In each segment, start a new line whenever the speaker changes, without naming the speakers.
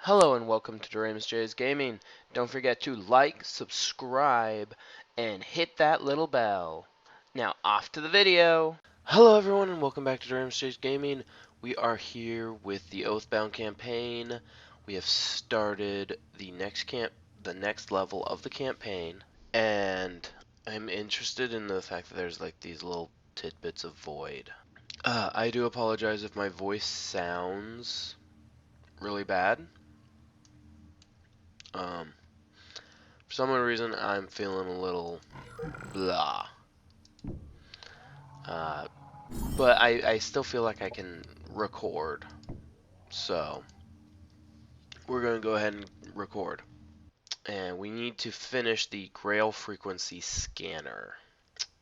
Hello and welcome to Doraemus J's Gaming. Don't forget to like, subscribe, and hit that little bell. Now off to the video. Hello everyone and welcome back to Doraemus J's Gaming. We are here with the Oathbound campaign. We have started the next level of the campaign, and I'm interested in the fact that there's like these little tidbits of void. I do apologize if my voice sounds really bad. For some reason, I'm feeling a little blah. Uh, but I still feel like I can record. So, we're going to go ahead and record. And we need to finish the Grail frequency scanner.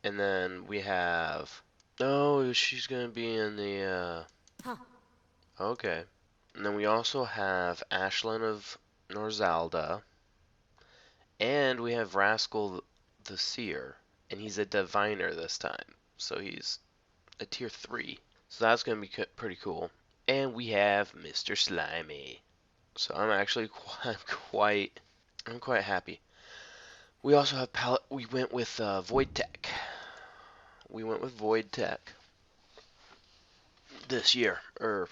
And then we have... Oh, she's going to be in the... Okay. And then we also have Ashlyn of Norzalda. And we have Rascal the Seer. And he's a diviner this time. So he's a tier 3. So that's going to be pretty cool. And we have Mr. Slimy. So I'm actually I'm quite happy. We also have we went with Void Tech. We went with Void Tech this year, or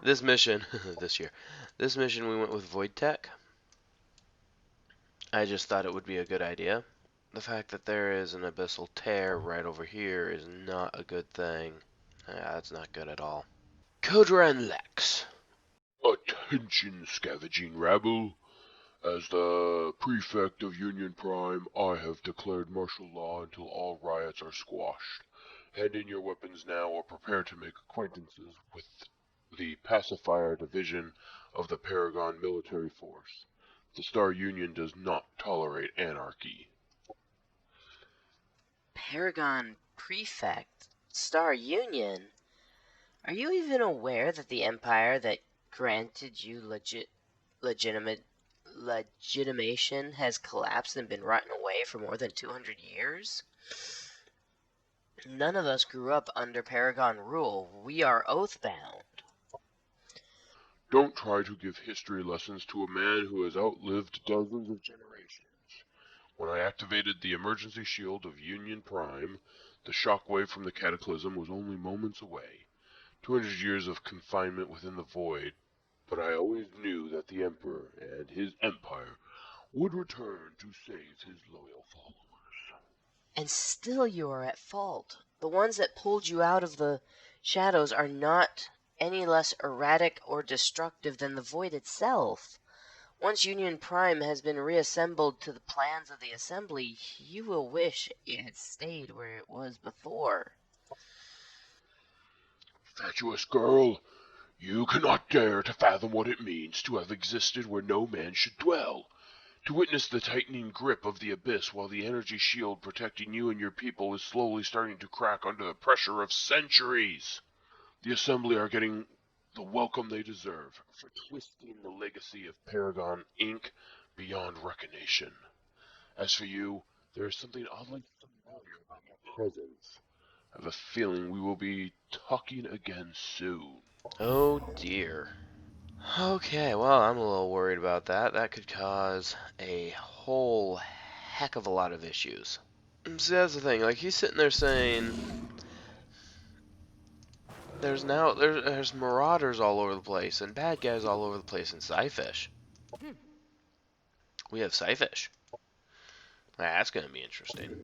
this mission, this year. This mission we went with Void Tech. I just thought it would be a good idea. The fact that there is an abyssal tear right over here is not a good thing. That's not good at all. Kodra and Lex.
Attention, scavenging rabble. As the prefect of Union Prime, I have declared martial law until all riots are squashed. Hand in your weapons now or prepare to make acquaintances with the pacifier division of the Paragon military force. The Star Union does not tolerate anarchy.
Paragon Prefect, Star Union? Are you even aware that the empire that granted you legitimation has collapsed and been rotten away for more than 200 years? None of us grew up under Paragon rule. We are oathbound.
Don't try to give history lessons to a man who has outlived dozens of generations. When I activated the emergency shield of Union Prime, the shockwave from the cataclysm was only moments away. 200 years of confinement within the void, but I always knew that the Emperor and his empire would return to save his loyal followers.
And still you are at fault. The ones that pulled you out of the shadows are not any less erratic or destructive than the void itself. Once Union Prime has been reassembled to the plans of the Assembly, you will wish it had stayed where it was before.
Fatuous girl, you cannot dare to fathom what it means to have existed where no man should dwell. To witness the tightening grip of the abyss while the energy shield protecting you and your people is slowly starting to crack under the pressure of centuries. The Assembly are getting the welcome they deserve for twisting the legacy of Paragon Inc. beyond recognition. As for you, there is something oddly familiar about your presence. I have a feeling we will be talking again soon.
Oh dear. Okay, well, I'm a little worried about that. That could cause a whole heck of a lot of issues. See, that's the thing. Like, he's sitting there saying, there's marauders all over the place and bad guys all over the place in Scyfish. We have Scyfish. That's gonna be interesting.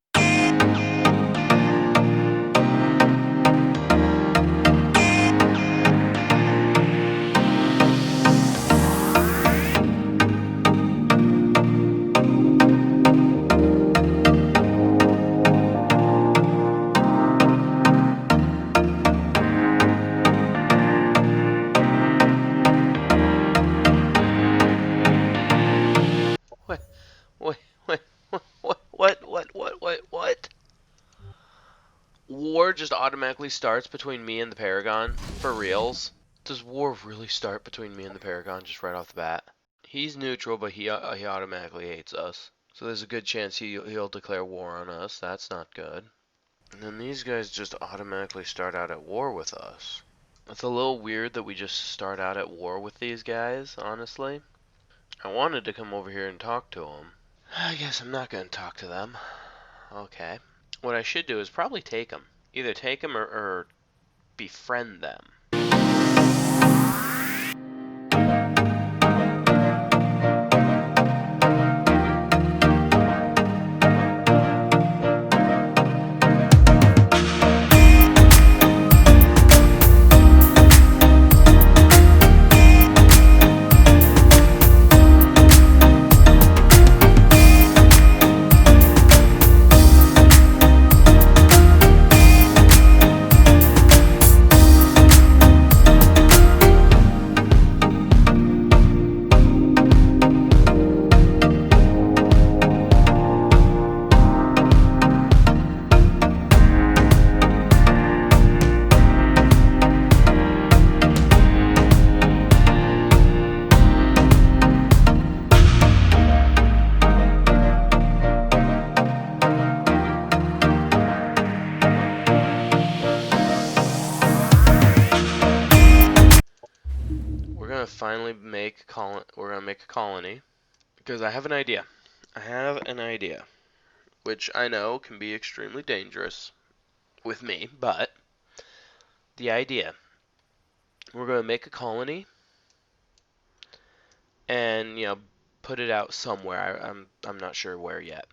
What? War just automatically starts between me and the Paragon? For reals? Does war really start between me and the Paragon just right off the bat? He's neutral, but he automatically hates us. So there's a good chance he'll declare war on us. That's not good. And then these guys just automatically start out at war with us. It's a little weird that we just start out at war with these guys, honestly. I wanted to come over here and talk to them. I guess I'm not going to talk to them. Okay. What I should do is probably take them. Either take them or befriend them. We're gonna finally we're gonna make a colony because I have an idea. I have an idea, which I know can be extremely dangerous with me, but the idea. We're gonna make a colony and put it out somewhere. I'm not sure where yet.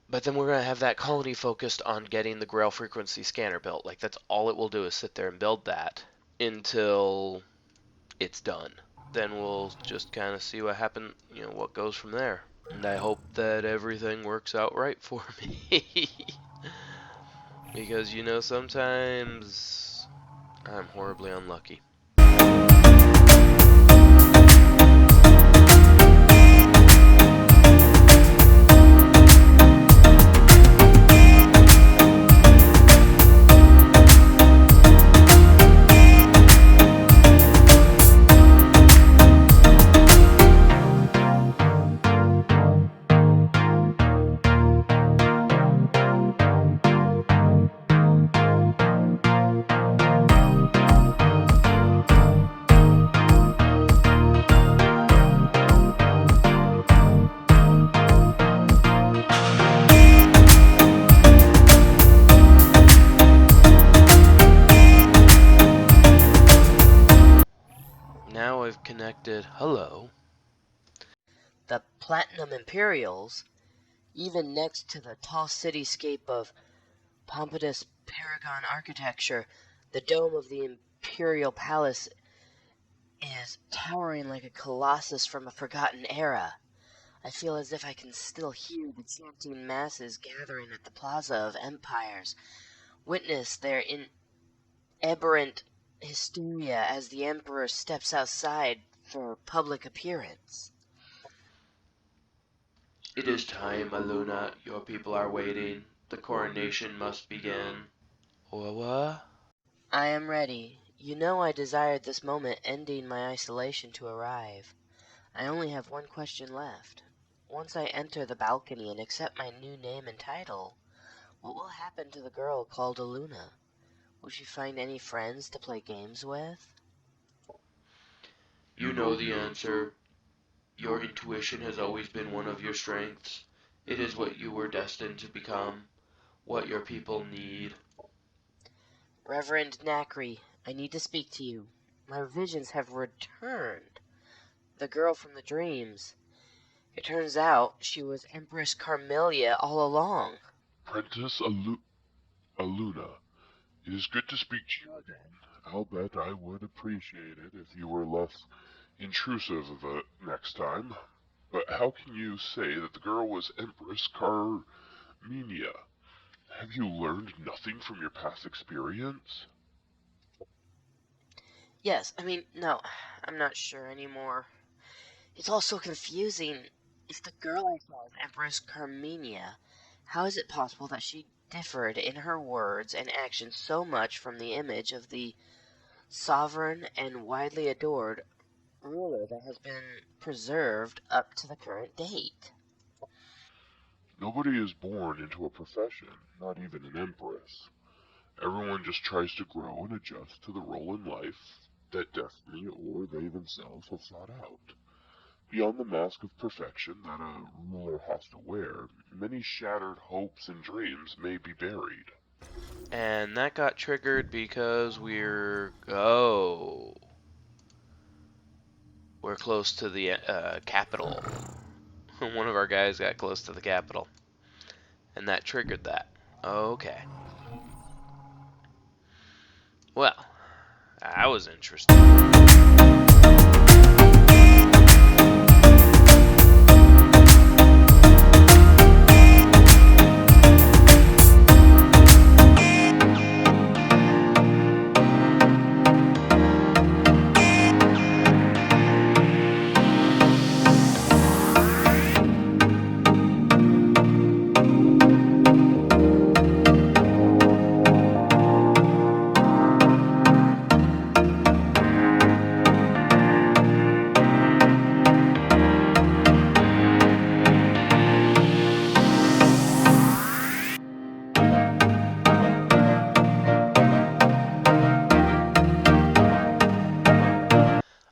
But then we're gonna have that colony focused on getting the Grail frequency scanner built. Like that's all it will do is sit there and build that until it's done. Then we'll just kind of see what happens, what goes from there. And I hope that everything works out right for me. Because, sometimes I'm horribly unlucky. Now I've connected. Hello.
The Platinum Imperials, even next to the tall cityscape of pompous paragon architecture, the dome of the Imperial Palace is towering like a colossus from a forgotten era. I feel as if I can still hear the chanting masses gathering at the Plaza of Empires, witness their aberrant hysteria as the Emperor steps outside for public appearance.
It is time, Aluna. Your people are waiting. The coronation must begin. What?
I am ready. You know I desired this moment ending my isolation to arrive. I only have one question left. Once I enter the balcony and accept my new name and title, what will happen to the girl called Aluna? Will she find any friends to play games with?
You know the answer. Your intuition has always been one of your strengths. It is what you were destined to become, what your people need.
Reverend Nacri, I need to speak to you. My visions have returned. The girl from the dreams. It turns out she was Empress Carmelia all along.
Princess Aluna, it is good to speak to you again. I'll bet I would appreciate it if you were less intrusive of it next time. But how can you say that the girl was Empress Carmenia? Have you learned nothing from your past experience?
Yes, no, I'm not sure anymore. It's all so confusing. If the girl I saw is Empress Carmenia, how is it possible that she differed in her words and actions so much from the image of the sovereign and widely adored ruler that has been preserved up to the current date?
Nobody is born into a profession, not even an empress. Everyone just tries to grow and adjust to the role in life that destiny or they themselves have sought out. Beyond the mask of perfection that a ruler has to wear, many shattered hopes and dreams may be buried.
And that got triggered because we're close to the capital. One of our guys got close to the capital, and that triggered that. Okay. Well, that was interesting.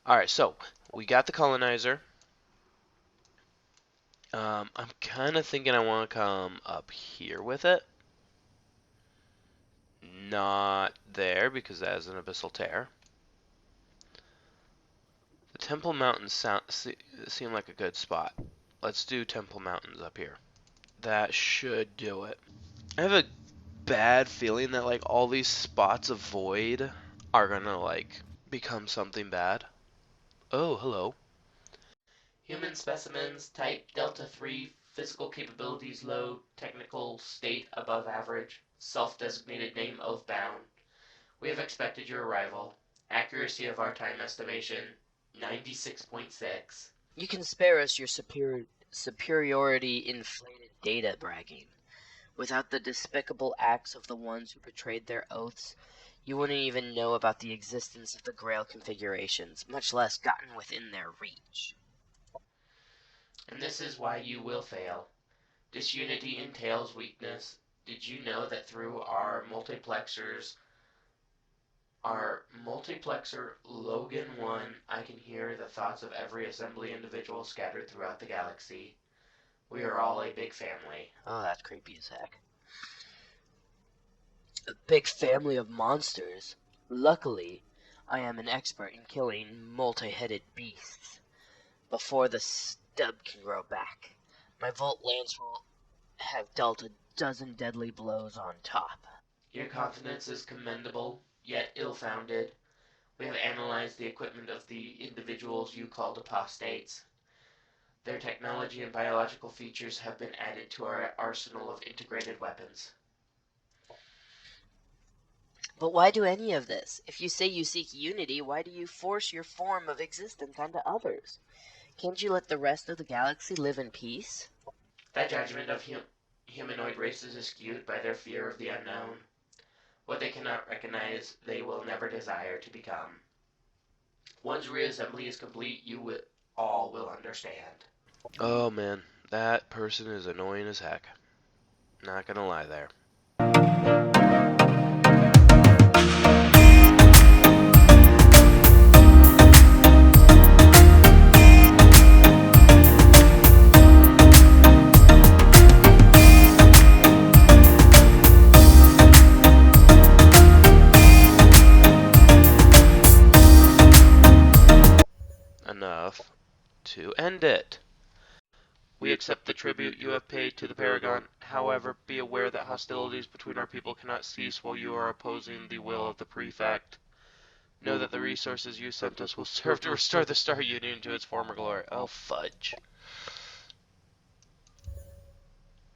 Alright, so we got the colonizer. I'm kind of thinking I want to come up here with it. Not there, because that is an abyssal tear. The Temple Mountains seem like a good spot. Let's do Temple Mountains up here. That should do it. I have a bad feeling that like all these spots of void are gonna like become something bad. Oh, hello.
Human specimens, type Delta 3, physical capabilities low, technical state above average, self-designated name Oathbound. We have expected your arrival. Accuracy of our time estimation, 96.6.
You can spare us your superiority inflated data bragging. Without the despicable acts of the ones who betrayed their oaths, you wouldn't even know about the existence of the Grail configurations, much less gotten within their reach.
And this is why you will fail. Disunity entails weakness. Did you know that through our multiplexer Logan 1, I can hear the thoughts of every assembly individual scattered throughout the galaxy. We are all a big family.
Oh, that's creepy as heck. A big family of monsters. Luckily, I am an expert in killing multi-headed beasts before the stub can grow back. My Volt Lance will have dealt a dozen deadly blows on top.
Your confidence is commendable, yet ill-founded. We have analyzed the equipment of the individuals you called apostates. Their technology and biological features have been added to our arsenal of integrated weapons.
But why do any of this? If you say you seek unity, why do you force your form of existence onto others? Can't you let the rest of the galaxy live in peace?
That judgment of humanoid races is skewed by their fear of the unknown. What they cannot recognize, they will never desire to become. Once reassembly is complete, you all will understand.
Oh man, that person is annoying as heck. Not gonna lie there. Enough to end it. We accept the tribute you have paid to the Paragon. However, be aware that hostilities between our people cannot cease while you are opposing the will of the Prefect. Know that the resources you sent us will serve to restore the Star Union to its former glory. Oh, fudge.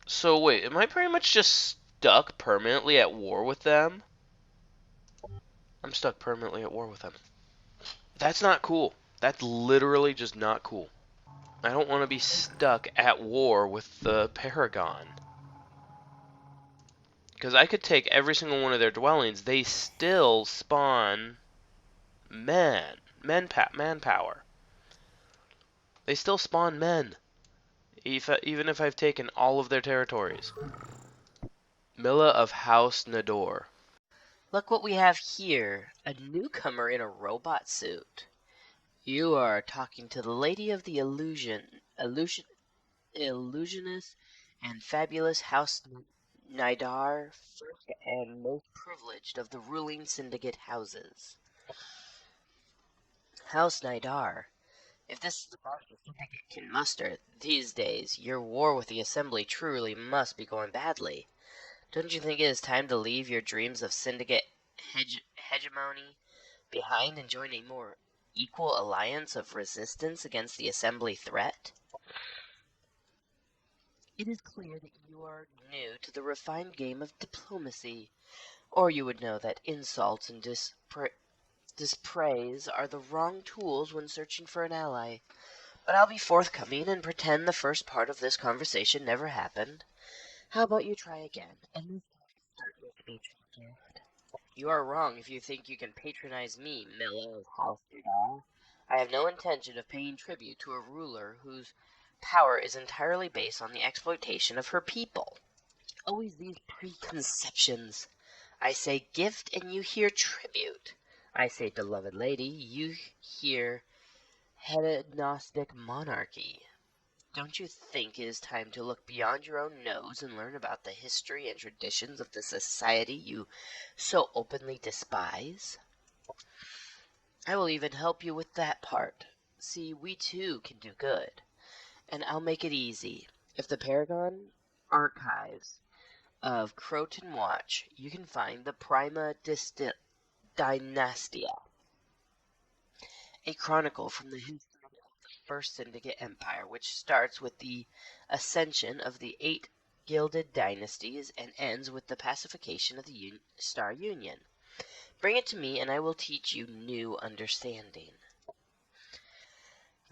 So wait, am I pretty much just stuck permanently at war with them? I'm stuck permanently at war with them. That's not cool. That's literally just not cool. I don't want to be stuck at war with the Paragon. Because I could take every single one of their dwellings. They still spawn manpower. They still spawn men. Even if I've taken all of their territories. Milla of House Nador.
Look what we have here. A newcomer in a robot suit. You are talking to the Lady of the Illusionist and fabulous House Nidar, first and most privileged of the ruling syndicate houses. House Nidar. If this is the best the syndicate can muster these days, your war with the Assembly truly must be going badly. Don't you think it is time to leave your dreams of syndicate hegemony behind and join a more equal alliance of resistance against the Assembly threat? It is clear that you are new to the refined game of diplomacy, or you would know that insults and dispraise are the wrong tools when searching for an ally. But I'll be forthcoming and pretend the first part of this conversation never happened. How about you try again, and this time start with the patron gift? You are wrong if you think you can patronize me, Mellow House Dudar. I have no intention of paying tribute to a ruler whose power is entirely based on the exploitation of her people. Always these preconceptions. I say gift and you hear tribute. I say beloved lady, you hear hedonistic monarchy. Don't you think it is time to look beyond your own nose and learn about the history and traditions of the society you so openly despise? I will even help you with that part. See, we too can do good. And I'll make it easy. If the Paragon archives of Croton Watch, you can find the Prima Dynastia, a chronicle from the history First Syndicate Empire, which starts with the ascension of the 8 gilded dynasties and ends with the pacification of the Star Union. Bring it to me and I will teach you new understanding.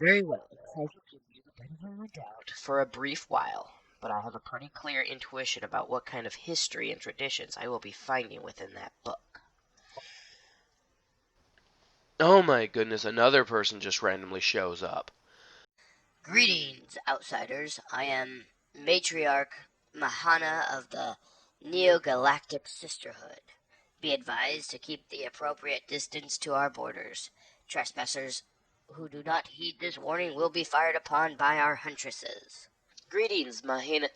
Very well. I shall give you the benefit of the doubt for a brief while, but I have a pretty clear intuition about what kind of history and traditions I will be finding within that book.
Oh my goodness, another person just randomly shows up.
Greetings, outsiders. I am Matriarch Mahana of the Neo-Galactic Sisterhood. Be advised to keep the appropriate distance to our borders. Trespassers who do not heed this warning will be fired upon by our huntresses.
Greetings, Mahina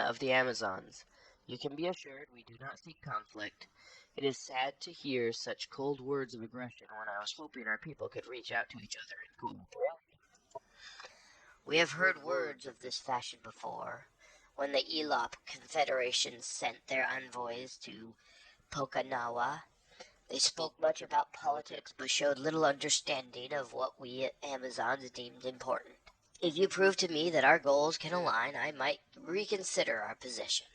of the Amazons. You can be assured we do not seek conflict. It is sad to hear such cold words of aggression when I was hoping our people could reach out to each other and cooperate.
We have heard words of this fashion before, when the Elop Confederation sent their envoys to Pokanawa. They spoke much about politics, but showed little understanding of what we Amazons deemed important. If you prove to me that our goals can align, I might reconsider our position.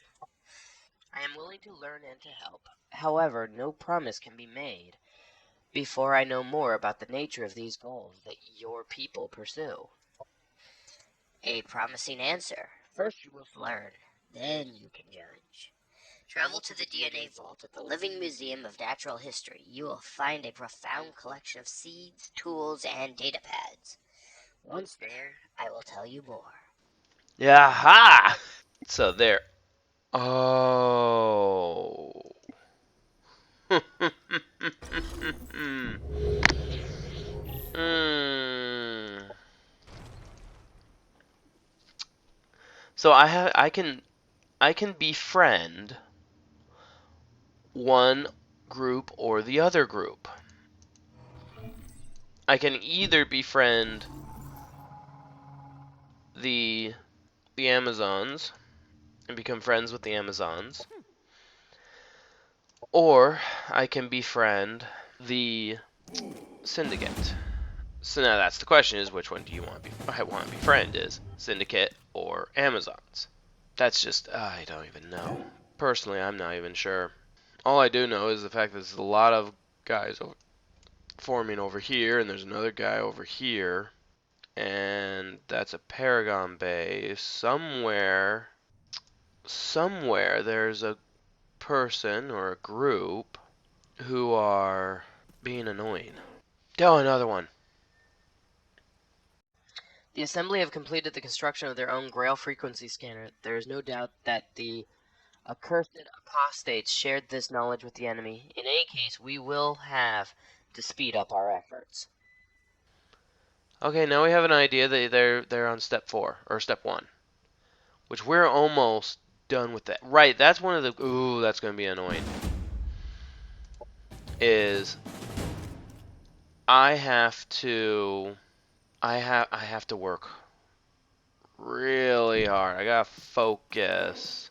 I am willing to learn and to help. However, no promise can be made before I know more about the nature of these goals that your people pursue.
A promising answer. First you must learn, then you can judge. Travel to the DNA vault at the Living Museum of Natural History. You will find a profound collection of seeds, tools, and data pads. Once there, I will tell you more.
Yaha! So there. Oh. Mm. So I can befriend one group or the other group. I can either befriend the Amazons and become friends with the Amazons, or I can befriend the Syndicate. So now that's the question: is which one do you want to befriend? Is Syndicate or Amazons? That's just I don't even know. Personally, I'm not even sure. All I do know is the fact that there's a lot of guys forming over here, and there's another guy over here, and that's a Paragon base. Somewhere there's a person or a group who are being annoying. Oh, another one.
The Assembly have completed the construction of their own Grail frequency scanner. There is no doubt that the Accursed apostates shared this knowledge with the enemy. In any case, we will have to speed up our efforts.
Okay, now we have an idea that they're on step 4 or step 1, which we're almost done with that. Right, that's one of the ooh, that's going to be annoying. Is I have to I have to work really hard. I got to focus.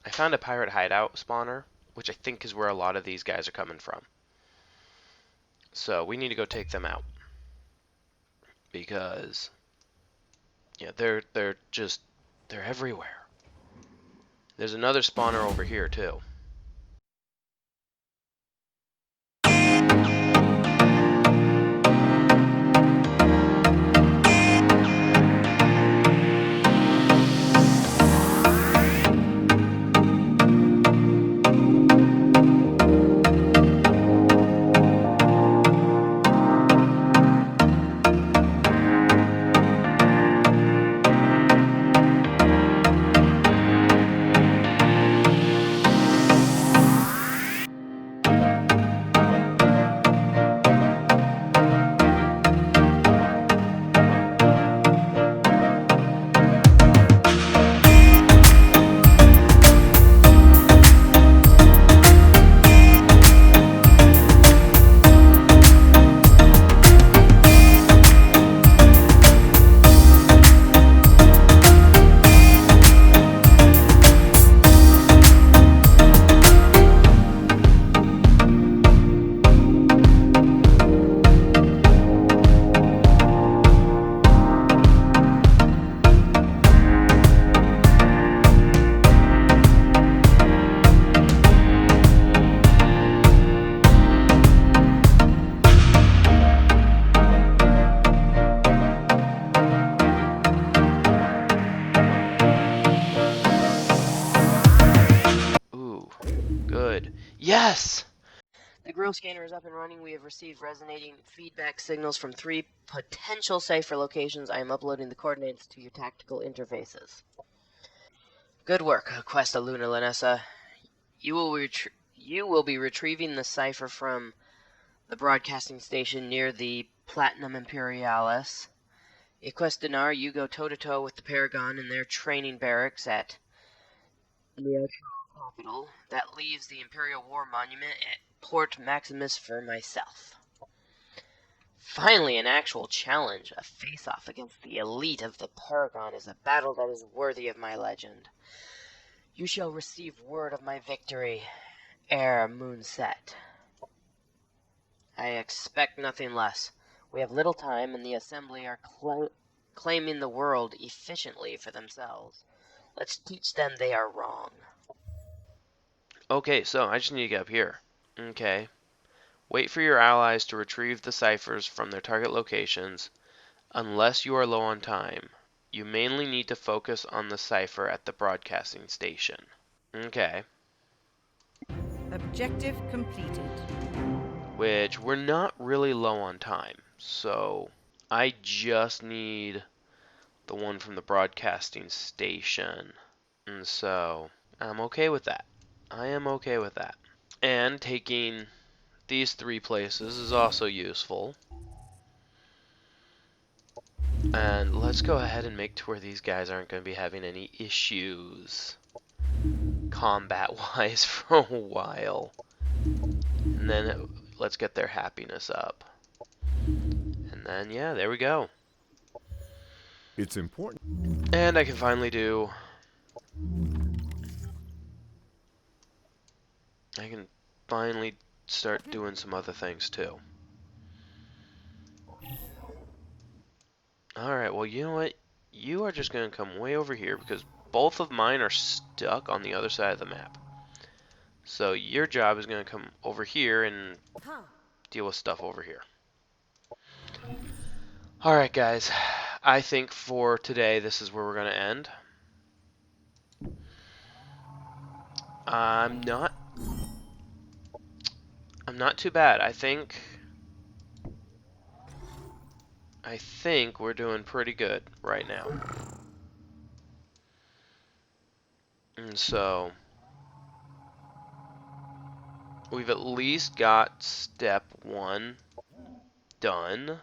I found a pirate hideout spawner, which I think is where a lot of these guys are coming from. So we need to go take them out because yeah, they're just they're everywhere. There's another spawner over here too. Ooh, good. Yes!
The Grail scanner is up and running. We have received resonating feedback signals from 3 potential cipher locations. I am uploading the coordinates to your tactical interfaces. Good work, Questa Luna Lanessa. You will be retrieving the cipher from the broadcasting station near the Platinum Imperialis. Equestinar, you go toe-to-toe with the Paragon in their training barracks at the capital. That leaves the Imperial War Monument at Port Maximus for myself. Finally, an actual challenge. A face-off against the elite of the Paragon is a battle that is worthy of my legend. You shall receive word of my victory ere moonset. I expect nothing less. We have little time, and the Assembly are claiming the world efficiently for themselves. Let's teach them they are wrong.
Okay, so I just need to get up here. Okay. Wait for your allies to retrieve the ciphers from their target locations. Unless you are low on time, you mainly need to focus on the cipher at the broadcasting station. Okay.
Objective completed.
which we're not really low on time. So I just need the one from the broadcasting station. And so I'm okay with that. I am okay with that. And taking these 3 places is also useful. And let's go ahead and make to where these guys aren't going to be having any issues combat-wise for a while. And then let's get their happiness up. And then, yeah, there we go.
It's important.
And I can finally do... I can finally start doing some other things too. Alright, well, you know what? You are just going to come way over here because both of mine are stuck on the other side of the map. So your job is going to come over here and deal with stuff over here. Alright, guys. I think for today, this is where we're going to end. I'm not too bad. I think we're doing pretty good right now. And so we've at least got step 1 done.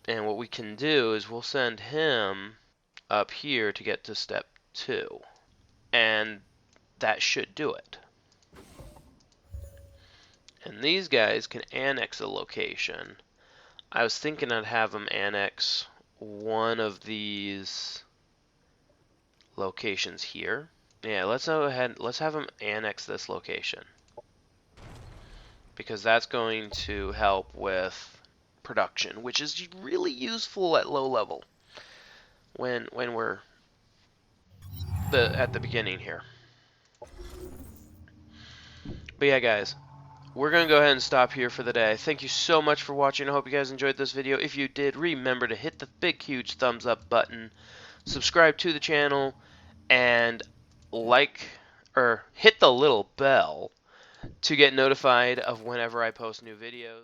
And what we can do is we'll send him up here to get to step 2. And that should do it. And these guys can annex a location. I was thinking I'd have them annex one of these locations here. Yeah, let's go ahead, let's have them annex this location. Because that's going to help with production, which is really useful at low level when we're at the beginning here. But yeah, guys, we're going to go ahead and stop here for the day. Thank you so much for watching. I hope you guys enjoyed this video. If you did, remember to hit the big, huge thumbs up button, subscribe to the channel, and hit the little bell to get notified of whenever I post new videos.